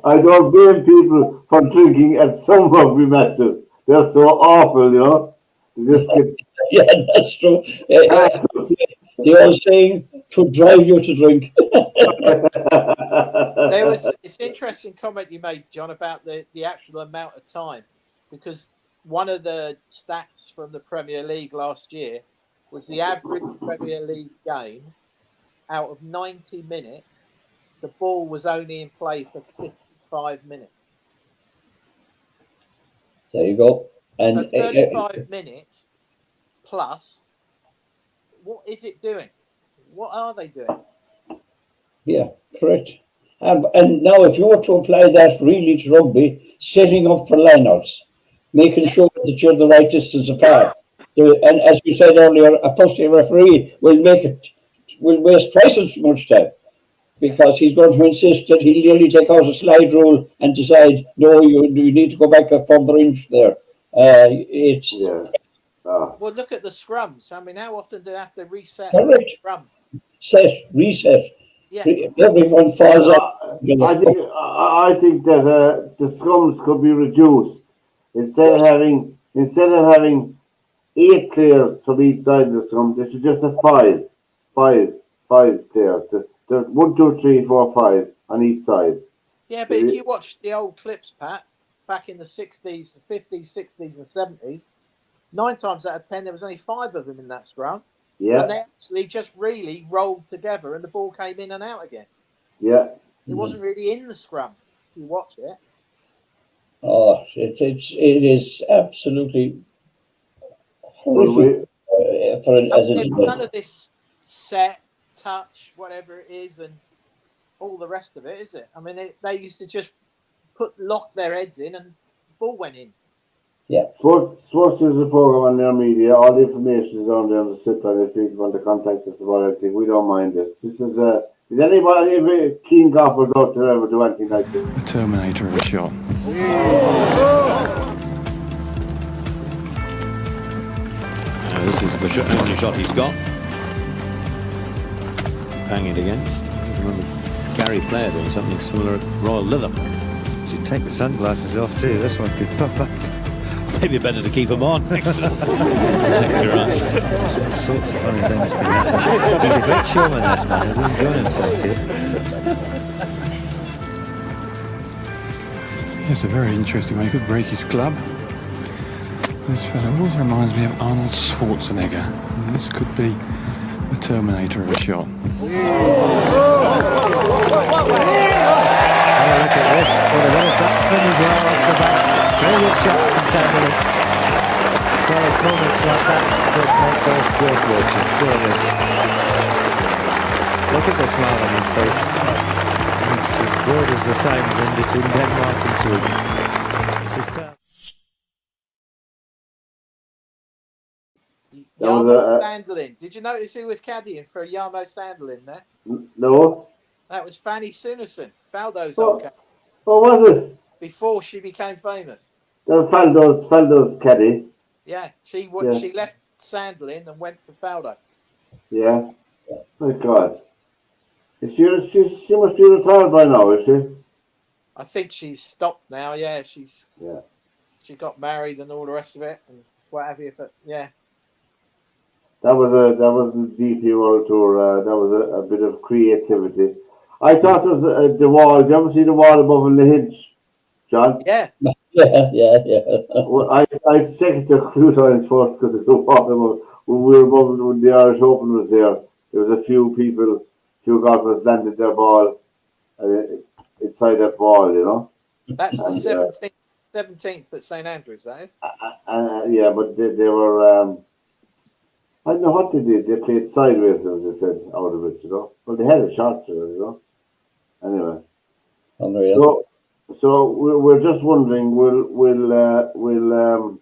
I don't blame people for drinking at some rugby matches. They're so awful, you know. Yeah, that's true. The old saying, to drive you to drink. It's an interesting comment you made, John, about the actual amount of time, because one of the stats from the Premier League last year was the average Premier League game. Out of 90 minutes, the ball was only in play for 55 minutes. There you go. And So 35 minutes plus, what is it doing? What are they doing? yeah, correct. And now, if you were to apply that really to rugby, setting up for lineouts, making sure that you're the right distance apart. And as you said earlier, a first-year referee will waste twice as much time because he's going to insist that he'll only take out a slide rule and decide, no, you need to go back a further inch there. It's Well, look at the scrums. I mean, how often do they have to reset correct. the scrum? Reset. Yeah. Everyone falls out. I think that the scrums could be reduced instead of having 8 players from each side of the scrum. They should just have five players. There's 1, 2, 3, 4, 5 on each side. Yeah, but if you watch the old clips, Pat, back in the 60s, 50s, 60s, and 70s, 9 times out of 10 there was only 5 of them in that scrum. Yeah. And they actually just really rolled together, and the ball came in and out again. Yeah. It wasn't really in the scrum. If you watch it. Oh, it is absolutely horrific. None of this set, touch, whatever it is, and all the rest of it, is it? I mean, they used to just lock their heads in, and the ball went in. Yeah. Sports is a program on their media. All the information is on there on the sit line if people want to contact us about anything. We don't mind this. This is did any keen golfers out there ever do anything like this? The Terminator of a shot. This is the only shot he's got. Bang it against. I remember Gary Player doing something similar at Royal Lytham. You should take the sunglasses off too. This one could pop up. Maybe better to keep them on. Protect your eyes. All sorts of funny things been happening. He's a great showman, this man. He'll enjoy himself here. Yes, a very interesting way. He could break his club. This fellow also reminds me of Arnold Schwarzenegger. And this could be the Terminator of a shot. Oh, look at this. For the little batsman as well off the back. Brilliant shot from Sanderley. So it's moments like that that make golf worth watching. Serious. Look at the smile on his face. It's as broad as the sound in between Denmark and Sweden. Yarmo Sanderlin. Did you notice who was caddying for Yarmo Sanderlin there? No. That was Fanny Sunerson, Faldo's old caddy. What was it? Before she became famous. That was Faldo's caddy. Yeah, she left Sanderlin and went to Faldo. Yeah. My God. She must be retired by now, is she? I think she's stopped now. Yeah, she got married and all the rest of it and what have you. But yeah, that was the DP World Tour. That was a bit of creativity. I thought it was the wall. Did you ever see the wall above the hinge, John? Yeah. Well, I checked it a few times first because the wall above. When we were above, when the Irish Open was there was a few golfers landed their ball inside that wall, you know. That's the 17th at St Andrews, that is. Yeah, but they were. I don't know what they did. They played sideways, as they said, out of it, you know. Well, they had a shot, you know. Anyway, so we're just wondering, will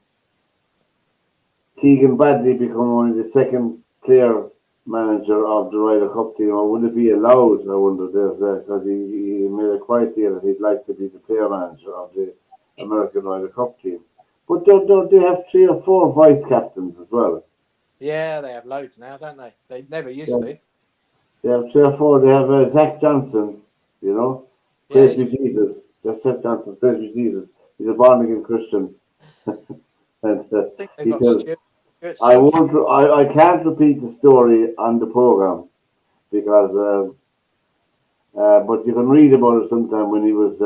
Keegan Bradley become only the second player manager of the Ryder Cup team, or would it be allowed? I wonder. There's because he made it quite clear that he'd like to be the player manager of the American Ryder Cup team. But don't they have 3 or 4 vice captains as well? Yeah, they have loads now, don't they? They never used to. They have 3 or 4. They have Zach Johnson, you know. Praise be Jesus. Just Zach Johnson. Praise be Jesus. He's a born again Christian. And he says, I can't repeat the story on the program because, but you can read about it sometime when he was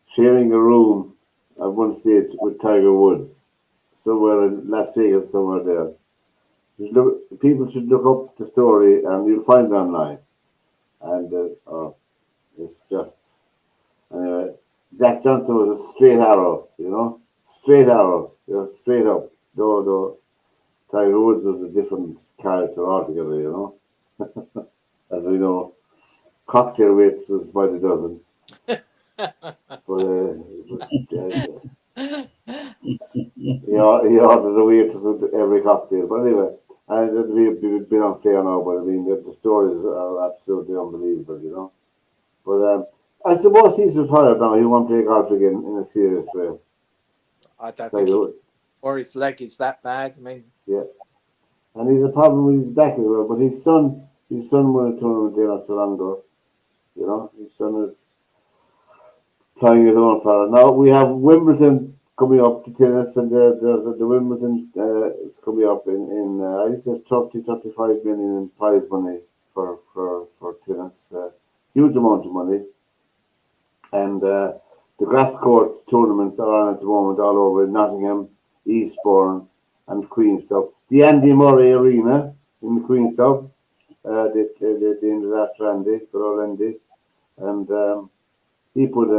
sharing a room at one stage with Tiger Woods. somewhere in Las Vegas, somewhere there. People should look up the story, and you'll find it online. And it's just Jack Johnson was a straight arrow, straight arrow, straight up. Though Tiger Woods was a different character altogether, as we know, cocktail waitresses by the dozen. But he ordered a waitress with every cocktail. But anyway, it'd be unfair now, but I mean, the stories are absolutely unbelievable, But I suppose he's retired now. He won't play golf again in a serious way. I don't think or his leg is that bad. I mean, yeah, and he's a problem with his back as well. But his son won a tournament there not so long ago. His son is playing his own fella. Now we have Wimbledon coming up to tennis, and there's the Wimbledon. It's coming up in I think there's 35 million in prize money for tennis. Huge amount of money, and the grass courts tournaments are on at the moment all over Nottingham, Eastbourne, and Queenstown. The Andy Murray Arena in Queenstown. They ended after Andy, good old Andy, and he put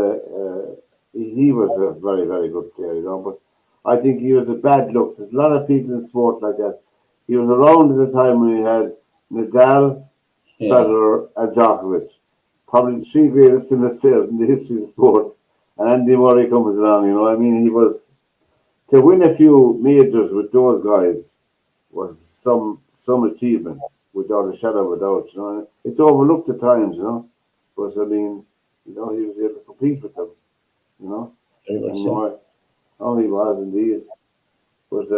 he was a very, very good player, but I think he was a bad look. There's a lot of people in sport like that. He was around at the time when he had Nadal, Federer, and Djokovic. Probably the three greatest tennis players in the history of sport. And Andy Murray comes along, I mean, he was, to win a few majors with those guys was some achievement, without a shadow of a doubt, It's overlooked at times, But I mean, he was able to compete with them, Very well And so. he was indeed. But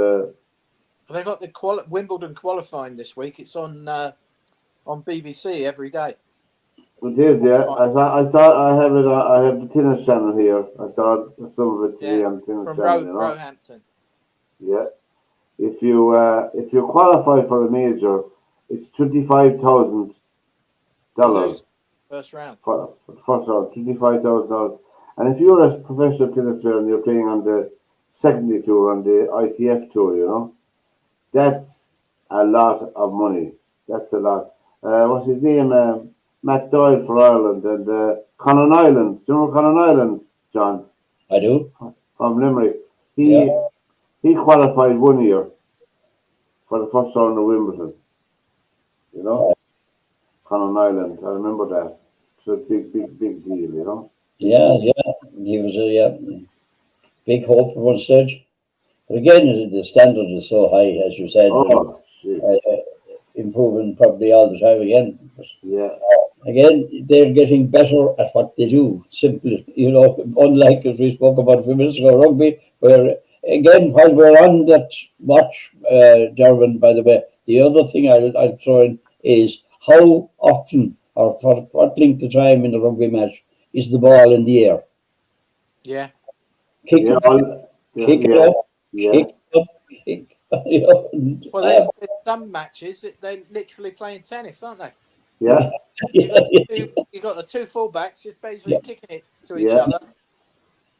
they got the Wimbledon qualifying this week. It's on BBC every day. it is, yeah. I have it. I have the tennis channel here. I saw some of it today on the tennis from channel. Roehampton. Yeah. If you qualify for a major, it's $25,000 First round. for first round. $25,000. And if you're a professional tennis player and you're playing on the secondary tour, on the ITF tour, that's a lot of money. That's a lot. What's his name? Matt Doyle for Ireland, and Conan Island. Do you remember Conan Island, John? I do. From Limerick. He qualified 1 year for the first round of Wimbledon. Conan Island. I remember that. It's a big deal, Yeah. He was a big hope at one stage. But again, the standard is so high, as you said. Oh, jeez. Improving probably all the time again. But Yeah. again, they're getting better at what they do. Simply, unlike as we spoke about a few minutes ago, rugby, where again, while we're on that watch, Derwynne, by the way, the other thing I'll throw in is how often or for what length of time in the rugby match is the ball in the air? Yeah. Kick it up, kick it up, kick it up, kick. Well, there's some matches that they're literally playing tennis, aren't they? Yeah. You've got the two fullbacks just basically kicking it to each other.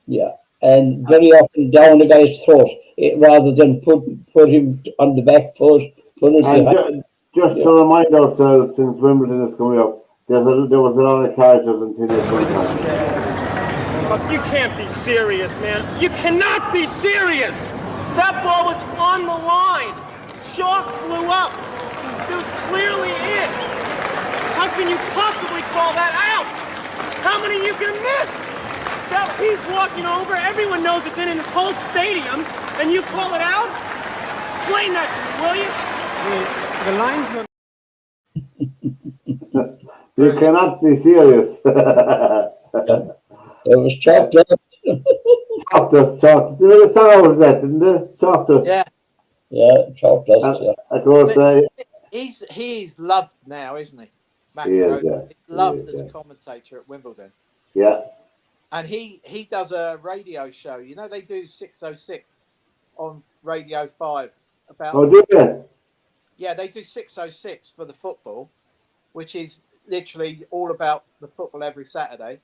Yeah, and very often down the guy's throat, rather than put him on the back foot. Put it behind. Just to remind ourselves, since Wimbledon is coming up, there was a lot of characters in tennis one time. Look, you can't be serious, man. You cannot be serious! That ball was on the line. Chalk flew up. It was clearly in. How can you possibly call that out? How many you can miss? That piece walking over, everyone knows it's in this whole stadium, and you call it out? Explain that to me, will you? The linesman. You cannot be serious. It was chalk dust. Chalk dust. They made a song out of that, didn't they? Chalk dust. Yeah, chalk dust. Of course, he's loved now, isn't he? He is, yeah. He's loved as a commentator at Wimbledon. Yeah. And he does a radio show. They do 606 on Radio 5 about. Oh, do they? Yeah, they do 606 for the football, which is literally all about the football every Saturday.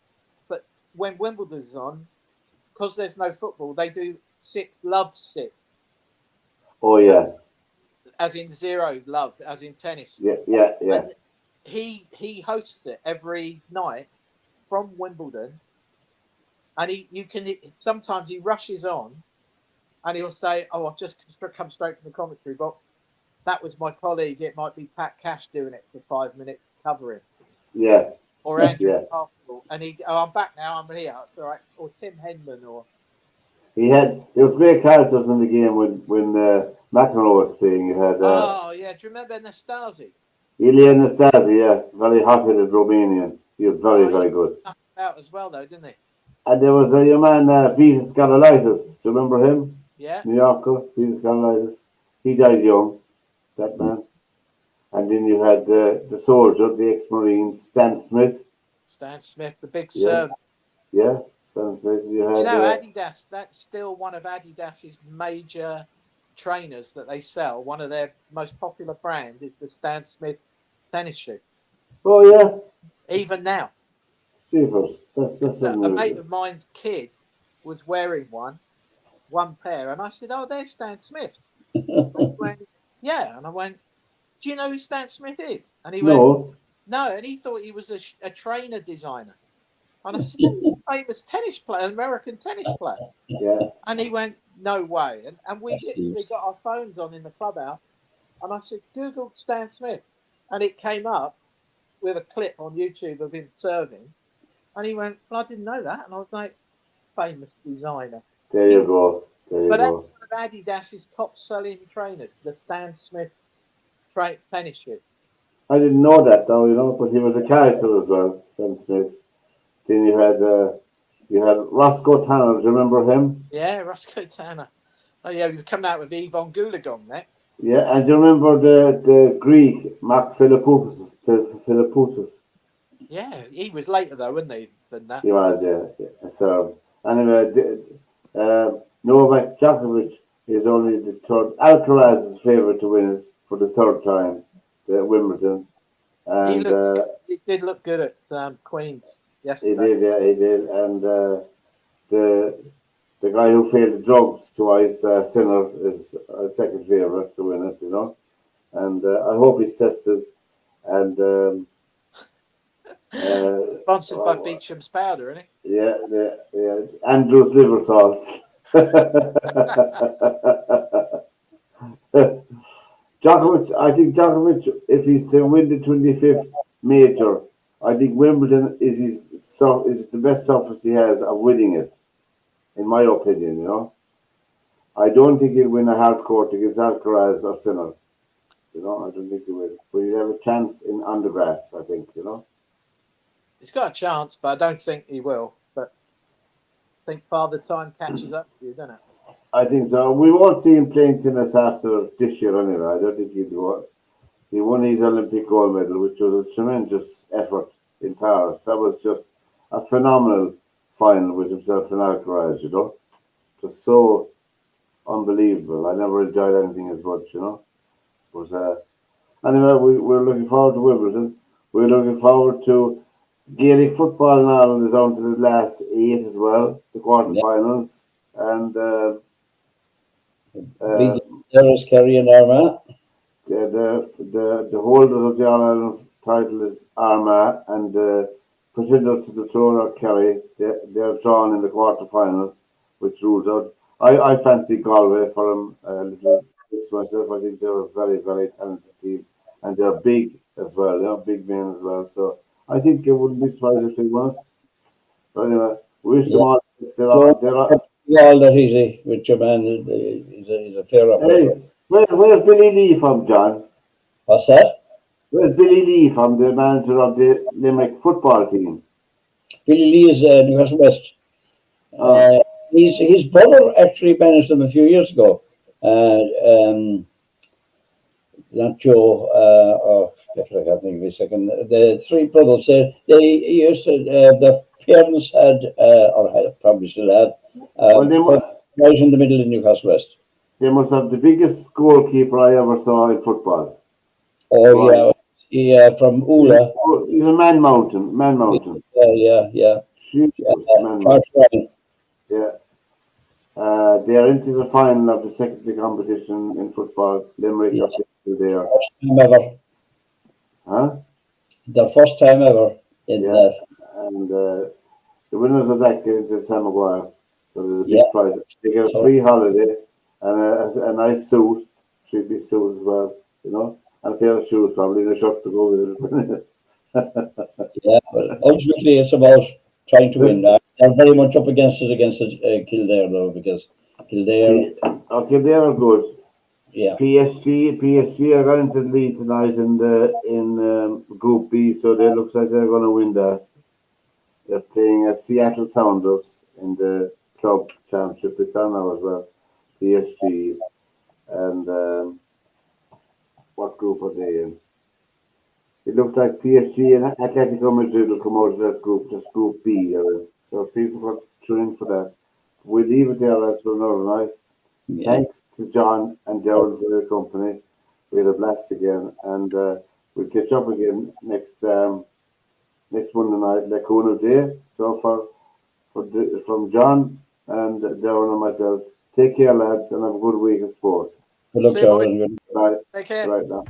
But when Wimbledon's on, because there's no football, they do 6 Love 6. Oh yeah. As in zero love, as in tennis. Yeah. And he hosts it every night from Wimbledon, and sometimes he rushes on, and he'll say, "Oh, I've just come straight from the commentary box. That was my colleague. It might be Pat Cash doing it for 5 minutes covering." Yeah. Or Andrew Castle, and I'm back now. I'm here. It's all right. Or Tim Henman, or There was great characters in the game when McEnroe was playing. You had do you remember Nastasi? Ilya Nastasi, very hot-headed Romanian. He was very good. Out as well, though, didn't he? And there was a young man, Vitas Galilaitis. Do you remember him? Yeah. New Yorker, Vitas Galilaitis. He died young, that man. And then you had the soldier, the ex-Marine, Stan Smith. Stan Smith, the big server. Yeah, Stan Smith. You had, Adidas, that's still one of Adidas's major trainers that they sell. One of their most popular brands is the Stan Smith tennis shoe. Oh, yeah. Even now. Jeepers. That's a mate of mine's kid was wearing one pair, and I said, "Oh, there's Stan Smith's." And he went, "Yeah," and I went, "Do you know who Stan Smith is?" And he went, "No," and he thought he was a trainer designer. And I said, "He's a famous tennis player, American tennis player." Yeah. And he went, "No way." And we literally got our phones on in the clubhouse, and I said, "Google Stan Smith," and it came up with a clip on YouTube of him serving. And he went, "Well, I didn't know that." And I was like, "Famous designer." There you go. But that's one of Adidas's top-selling trainers, the Stan Smith tennis shoe. I didn't know that, though, but he was a character as well, Stan Smith. Then you had Roscoe Tanner. Do you remember him? Yeah, Roscoe Tanner. Oh, yeah, we were coming out with Yvonne Goolagong next. Yeah, and do you remember the Greek, Mark Philippoutis? Yeah, he was later, though, wasn't he, than that? He was, yeah. So, anyway, Novak Djokovic is only the third. Alcaraz is favourite to win it for the third time, the Wimbledon. And he did look good at Queen's yesterday. He did. And the guy who failed the drugs twice, Sinner, is a second favourite to win it, And I hope he's tested. And sponsored by Beecham's Powder, isn't he? Yeah. Andrew's liver salts. I think Djokovic, if he's to win the 25th major, I think Wimbledon is the best surface he has of winning it, in my opinion. I don't think he'll win a hard court against Alcaraz or Sinner. I don't think he will. But he'll have a chance on the grass, I think. He's got a chance, but I don't think he will. But I think Father Time catches up to you, doesn't it? I think so. We won't see him playing tennis after this year anyway. I don't think he'll do it. He won his Olympic gold medal, which was a tremendous effort in Paris. That was just a phenomenal final with himself and Alcaraz, Just so unbelievable. I never enjoyed anything as much, But anyway, we're looking forward to Wimbledon. We're looking forward to Gaelic football in Ireland is on to the last 8 as well, the quarterfinals. And Kerry and Armagh. The holders of the All-Ireland title is Armagh, and the pretenders to the throne are Kerry. They're drawn in the quarterfinal, which rules out. I fancy Galway for them a little bit myself. I think they're a very, very talented team, and they're big as well. They're big men as well. So I think it wouldn't be surprised if they won it. But anyway, we wish them all. All that easy with your man is a fair operator. Hey, where's Billy Lee from, John? What's that? Where's Billy Lee from, the manager of the Limerick football team? Billy Lee is Newcastle West. His brother actually managed them a few years ago. Not Joe, I can't think of a second. The three brothers said they used to, the parents had probably still have, right in the middle of Newcastle West. They must have the biggest goalkeeper I ever saw in football. Oh, right. Yeah, from Ula. He's a Man Mountain. Yeah. Jesus, Man Mountain. Yeah. They are into the final of the secondary competition in football. Limerick up there. First time ever. Huh? The first time ever in that. And the winners of that get into San Maguire. So there's a big Yeah. prize. They get a free holiday and a nice suit, 3-piece suit as well, you know, and a pair of shoes, probably, and a shirt to go with it. Yeah, well, ultimately it's about trying to win. They're very much up against Kildare though, because Kildare. Kildare are good. Yeah. PSG are going to the lead tonight in Group B, so it looks like they're going to win that. They're playing Seattle Sounders in the club championship. It's on now as well. PSG and what group are they in? It looks like PSG and Atletico Madrid will come out of that group. That's Group B. So people are tuning for that. We'll leave it there, lads, for another night. Yeah. Thanks to John and Derwynne for their company. We had a blast again, and we'll catch up again next Monday night, like Honan Day. So from John and Derwynne and myself, take care, lads, and have a good week of sport. Good luck, See you, boys. Derwynne. Bye. Take care. Right now.